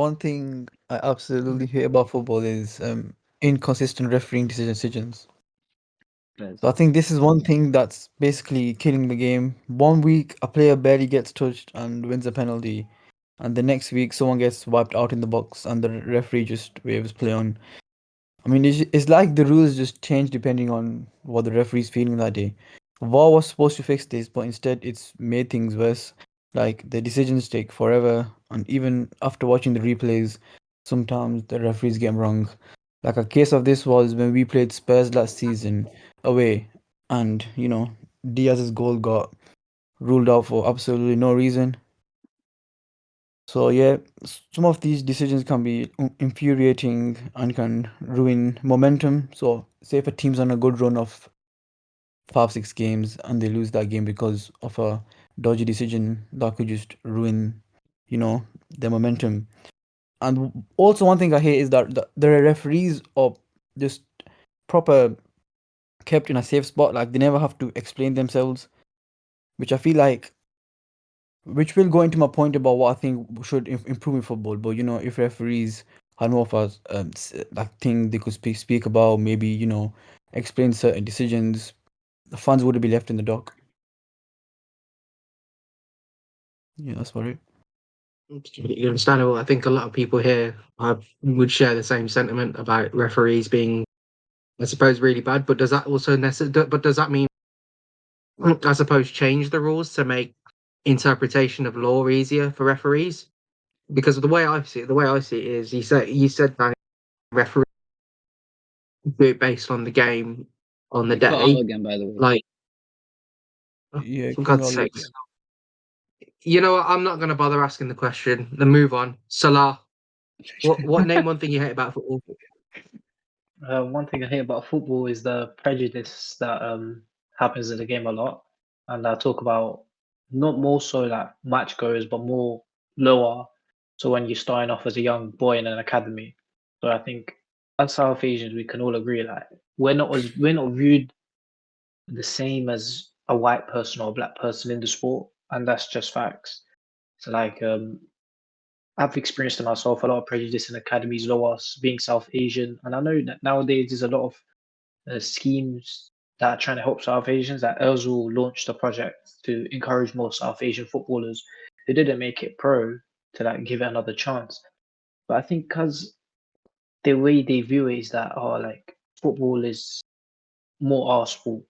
one thing I absolutely hate about football is inconsistent refereeing decisions. Yes. So I think this is one thing that's basically killing the game. One week a player barely gets touched and wins a penalty, and the next week someone gets wiped out in the box and the referee just waves play on. I mean, it's like the rules just change depending on what the referee's feeling that day. VAR was supposed to fix this, but instead it's made things worse. Like the decisions take forever, and even after watching the replays, sometimes the referees get 'em wrong. Like a case of this was when we played Spurs last season away, and Diaz's goal got ruled out for absolutely no reason. So yeah, some of these decisions can be infuriating and can ruin momentum. So say if a team's on a good run of 5, 6 games and they lose that game because of a dodgy decision, that could just ruin, you know, their momentum. And also one thing I hate is that the referees are just proper kept in a safe spot. Like they never have to explain themselves, which I feel like which will go into my point about what I think should improve in football. But if referees had more of a like thing they could speak about, maybe explain certain decisions, the fans would be left in the dark. Yeah, that's about it. Completely understandable. I think a lot of people here would share the same sentiment about referees being, I suppose, really bad. But does that also But does that mean, I suppose, change the rules to make interpretation of law easier for referees? Because the way I see it is, you said that referees do it based on the game on the You cut out day. again, by the way. Like, Yeah, for cutting God's out a little sakes, bit. you know what? I'm not going to bother asking the question. Then move on. Salah. What name one thing you hate about football? One thing I hate about football is the prejudice that happens in the game a lot, and I talk about not more so like match goers, but more lower. So when you're starting off as a young boy in an academy, so I think as South Asians we can all agree like we're not viewed the same as a white person or a black person in the sport, and that's just facts. So like I've experienced it myself a lot of prejudice in academies, lower being South Asian, and I know that nowadays there's a lot of schemes that are trying to help South Asians. That Özil launched a project to encourage more South Asian footballers. They didn't make it pro to like give it another chance, but I think because the way they view it is that like football is more our sport,